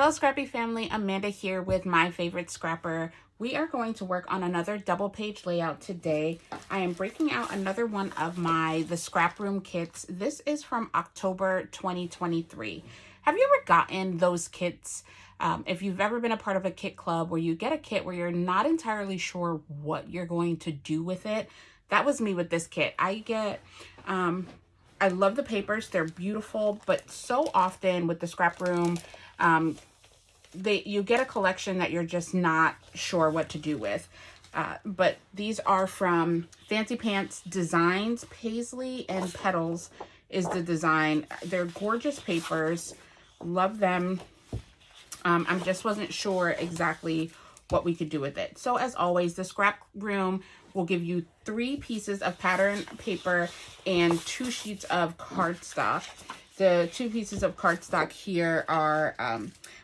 Hello Scrappy family, Amanda here with my favorite scrapper. We are going to work on another double page layout today. I am breaking out another one of the scrap room kits. This is from October 2023. Have you ever gotten those kits? If you've ever been a part of a kit club where you get a kit where you're not entirely sure what you're going to do with it, that was me with this kit. I love the papers. They're beautiful, but so often with the scrap room, you get a collection that you're just not sure what to do with. But these are from Fancy Pants Designs. Paisley and Petals is the design. They're gorgeous papers. Love them. I just wasn't sure exactly what we could do with it. So as always, the scrap room will give you 3 pieces of pattern paper and 2 sheets of cardstock. The 2 pieces of cardstock here are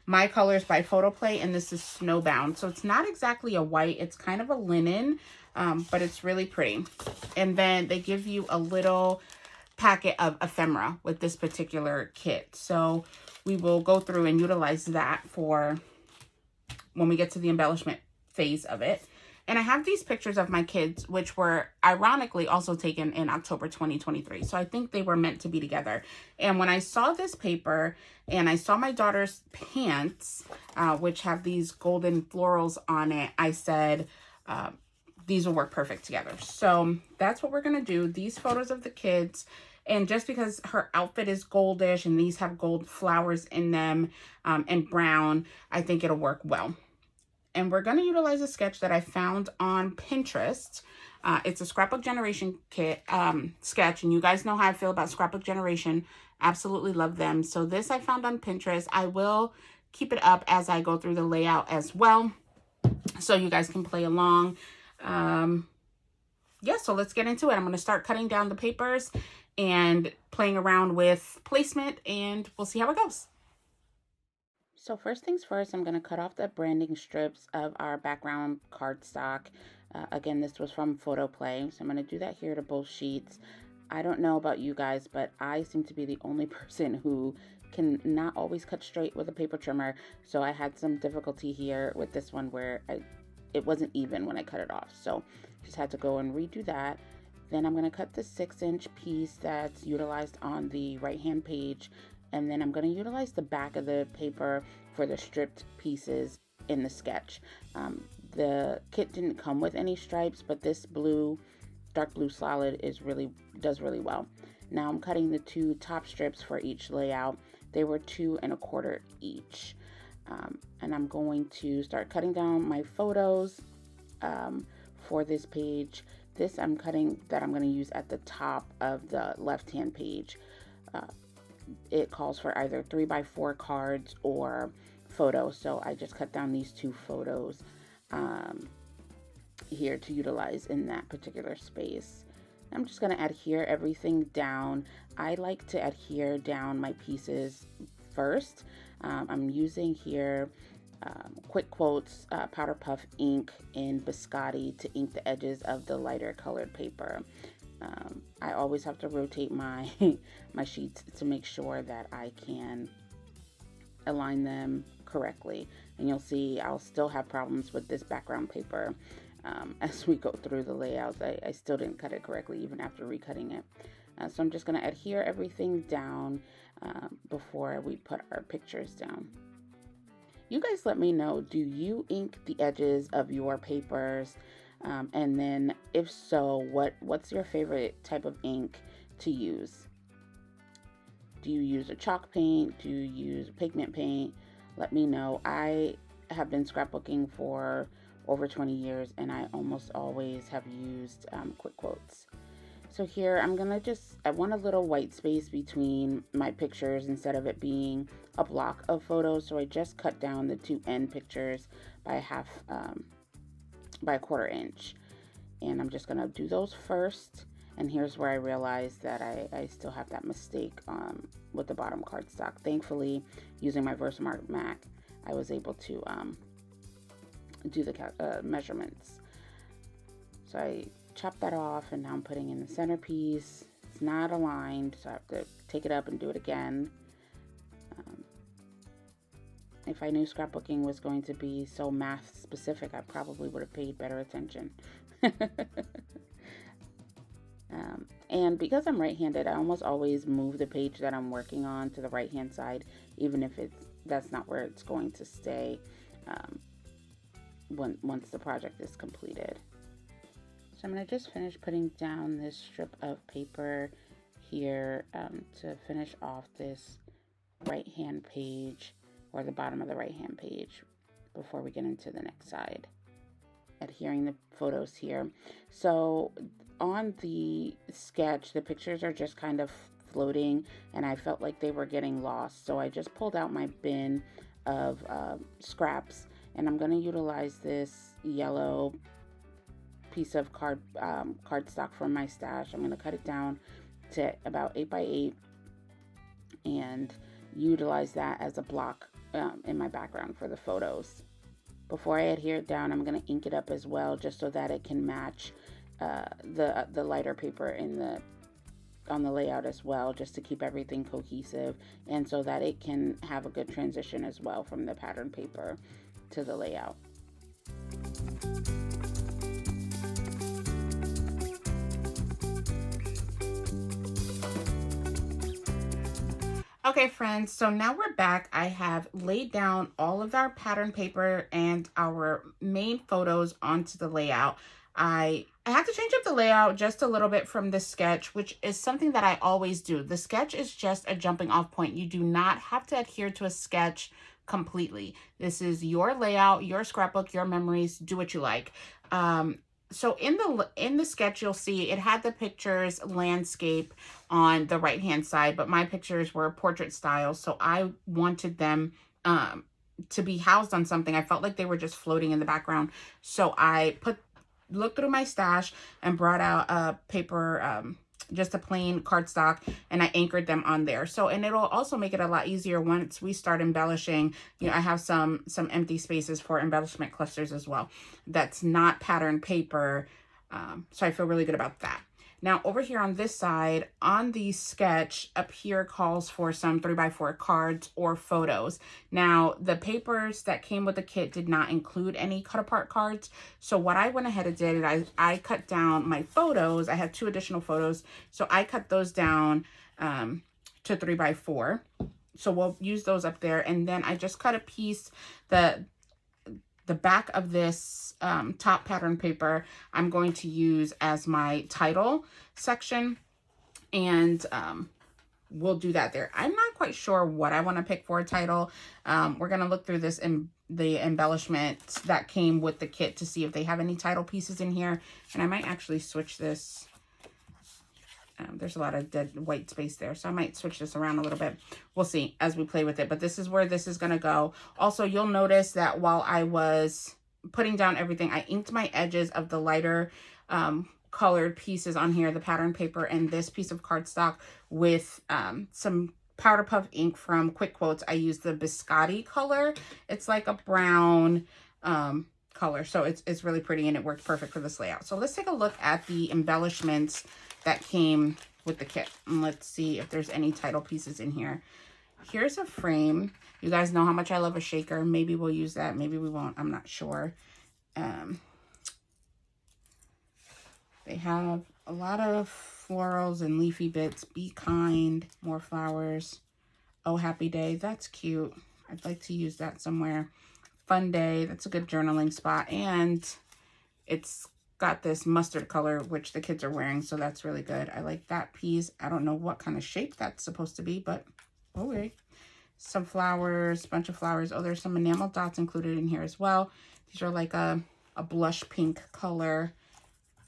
My Colors by Photoplay, and this is Snowbound. So it's not exactly a white, it's kind of a linen, but it's really pretty. And then they give you a little packet of ephemera with this particular kit. So we will go through and utilize that for when we get to the embellishment phase of it. And I have these pictures of my kids, which were ironically also taken in October 2023. So I think they were meant to be together. And when I saw this paper and I saw my daughter's pants, which have these golden florals on it, I said, these will work perfect together. So that's what we're going to do. These photos of the kids. And just because her outfit is goldish and these have gold flowers in them and brown, I think it'll work well. And we're going to utilize a sketch that I found on Pinterest. It's a Scrapbook Generation kit sketch, and you guys know how I feel about Scrapbook Generation. Absolutely love them. So this I found on Pinterest. I will keep it up as I go through the layout as well, so you guys can play along. Yeah, so let's get into it. I'm going to start cutting down the papers and playing around with placement, and we'll see how it goes. So first things first, I'm going to cut off the branding strips of our background cardstock. Again, this was from Photoplay, so I'm going to do that here to both sheets. I don't know about you guys, but I seem to be the only person who can not always cut straight with a paper trimmer, so I had some difficulty here with this one where it wasn't even when I cut it off, so just had to go and redo that. Then I'm going to cut the 6-inch piece that's utilized on the right-hand page. And then I'm going to utilize the back of the paper for the stripped pieces in the sketch. The kit didn't come with any stripes, but this blue, dark blue solid does really well. Now I'm cutting the 2 top strips for each layout. They were 2 1/4 each. And I'm going to start cutting down my photos for this page. This I'm cutting that I'm going to use at the top of the left-hand page. It calls for either 3x4 cards or photos, so I just cut down these 2 photos here to utilize in that particular space. I'm just going to adhere everything down. I like to adhere down my pieces first. I'm using here Quick Quotes Powder Puff ink in Biscotti to ink the edges of the lighter colored paper. I always have to rotate my my sheets to make sure that I can align them correctly. And you'll see I'll still have problems with this background paper as we go through the layouts. I still didn't cut it correctly even after recutting it. So I'm just going to adhere everything down before we put our pictures down. You guys let me know, do you ink the edges of your papers? And then if so, what's your favorite type of ink to use? Do you use a chalk paint? Do you use pigment paint? Let me know. I have been scrapbooking for over 20 years and I almost always have used Quick Quotes. So here I want a little white space between my pictures instead of it being a block of photos. So I just cut down the 2 end pictures by a 1/4 inch. And I'm just going to do those first. And here's where I realized that I still have that mistake with the bottom cardstock. Thankfully, using my Versamark Mac, I was able to do the measurements. So I chopped that off, and now I'm putting in the centerpiece. It's not aligned, so I have to take it up and do it again. If I knew scrapbooking was going to be so math specific, I probably would have paid better attention. And because I'm right-handed, I almost always move the page that I'm working on to the right-hand side, even if that's not where it's going to stay once the project is completed. So I'm going to just finish putting down this strip of paper here to finish off this right-hand page, or the bottom of the right-hand page, before we get into the next side. Adhering the photos here. So on the sketch, the pictures are just kind of floating, and I felt like they were getting lost. So I just pulled out my bin of scraps, and I'm going to utilize this yellow piece of cardstock from my stash. I'm going to cut it down to about 8 by 8 and utilize that as a block in my background for the photos. Before I adhere it down, I'm going to ink it up as well, just so that it can match the lighter paper on the layout as well, just to keep everything cohesive, and so that it can have a good transition as well from the pattern paper to the layout. Okay, friends, so now we're back. I have laid down all of our pattern paper and our main photos onto the layout. I have to change up the layout just a little bit from the sketch, which is something that I always do. The sketch is just a jumping off point. You do not have to adhere to a sketch completely. This is your layout, your scrapbook, your memories. Do what you like. So in the sketch, you'll see it had the pictures landscape on the right hand side, but my pictures were portrait style, so I wanted them to be housed on something. I felt like they were just floating in the background, so I looked through my stash and brought out a paper, just a plain cardstock, and I anchored them on there. So, and it'll also make it a lot easier once we start embellishing. You know, I have some empty spaces for embellishment clusters as well. That's not pattern paper. So I feel really good about that. Now over here on this side, on the sketch up here calls for some 3x4 cards or photos. Now the papers that came with the kit did not include any cut apart cards. So what I went ahead and did is I cut down my photos. I have 2 additional photos. So I cut those down to 3x4. So we'll use those up there. And then I just cut a piece, the back of this top pattern paper I'm going to use as my title section, and we'll do that there. I'm not quite sure what I want to pick for a title. We're going to look through this in the embellishments that came with the kit to see if they have any title pieces in here, and I might actually switch this. There's a lot of dead white space there, so I might switch this around a little bit. We'll see as we play with it, but this is where this is going to go. Also, you'll notice that while I was putting down everything, I inked my edges of the lighter colored pieces on here, the pattern paper and this piece of cardstock, with some powder puff ink from Quick Quotes. I used the biscotti color. It's like a brown color, so it's really pretty, and it worked perfect for this layout. So let's take a look at the embellishments that came with the kit, and let's see if there's any title pieces in here. Here's a frame. You guys know how much I love a shaker. Maybe we'll use that, maybe we won't, I'm not sure. They have a lot of florals and leafy bits. Be kind, more flowers. Oh, happy day, that's cute. I'd like to use that somewhere. Fun day, that's a good journaling spot. And it's got this mustard color, which the kids are wearing, so that's really good. I like that piece. I don't know what kind of shape that's supposed to be, but okay. Some flowers, bunch of flowers. Oh, there's some enamel dots included in here as well. These are like a blush pink color.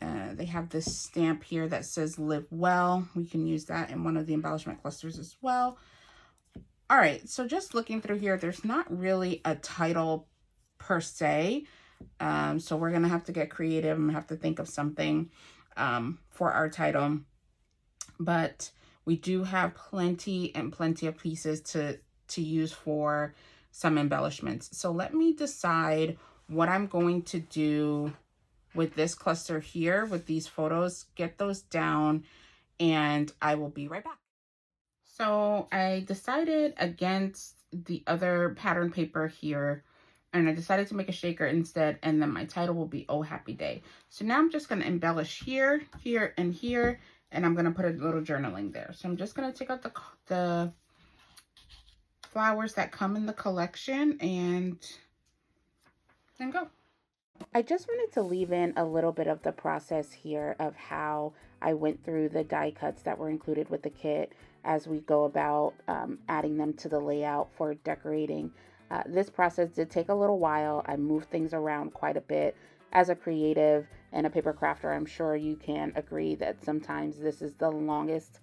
They have this stamp here that says live well. We can use that in one of the embellishment clusters as well. All right, so just looking through here, there's not really a title per se. So we're going to have to get creative and have to think of something for our title. But we do have plenty of pieces to use for some embellishments. So let me decide what I'm going to do with this cluster here with these photos, get those down, and I will be right back. So I decided against the other pattern paper here, and I decided to make a shaker instead, and then my title will be Oh Happy Day. So now I'm just going to embellish here, here, and here, and I'm going to put a little journaling there. So I'm just going to take out the flowers that come in the collection and then go. I just wanted to leave in a little bit of the process here of how I went through the die cuts that were included with the kit as we go about adding them to the layout for decorating. This process did take a little while. I moved things around quite a bit. As a creative and a paper crafter, I'm sure you can agree that sometimes this is the longest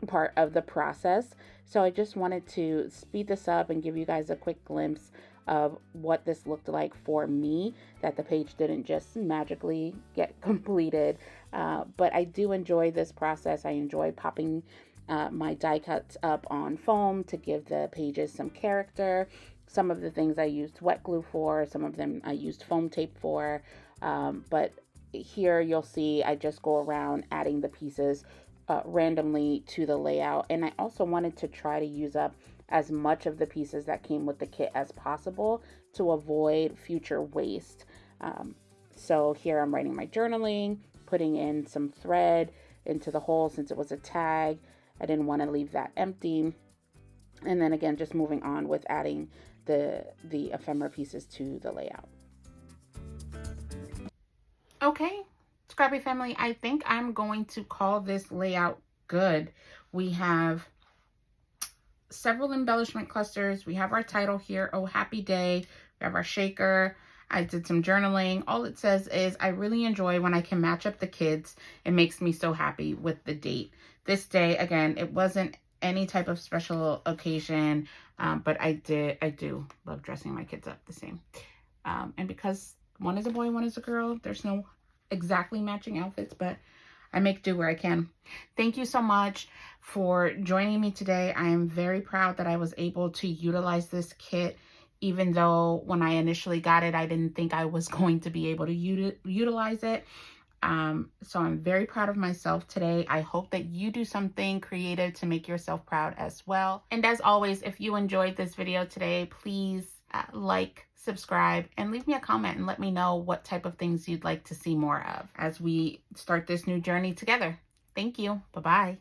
part of the process. So I just wanted to speed this up and give you guys a quick glimpse of what this looked like for me, that the page didn't just magically get completed. But I do enjoy this process. I enjoy popping my die cuts up on foam to give the pages some character. Some of the things I used wet glue for, some of them I used foam tape for. But here you'll see I just go around adding the pieces randomly to the layout. And I also wanted to try to use up as much of the pieces that came with the kit as possible to avoid future waste. So here I'm writing my journaling, putting in some thread into the hole since it was a tag. I didn't want to leave that empty. And then again, just moving on with adding the ephemera pieces to the layout. Okay, Scrappy family, I think I'm going to call this layout good. We have several embellishment clusters. We have our title here, Oh Happy Day. We have our shaker. I did some journaling. All it says is, I really enjoy when I can match up the kids. It makes me so happy with the date. This day, again, it wasn't any type of special occasion, but I do love dressing my kids up the same. And because one is a boy, one is a girl, there's no exactly matching outfits, but I make do where I can. Thank you so much for joining me today. I am very proud that I was able to utilize this kit, even though when I initially got it, I didn't think I was going to be able to utilize it. So I'm very proud of myself today. I hope that you do something creative to make yourself proud as well. And as always, if you enjoyed this video today, please like, subscribe, and leave me a comment and let me know what type of things you'd like to see more of as we start this new journey together. Thank you. Bye-bye.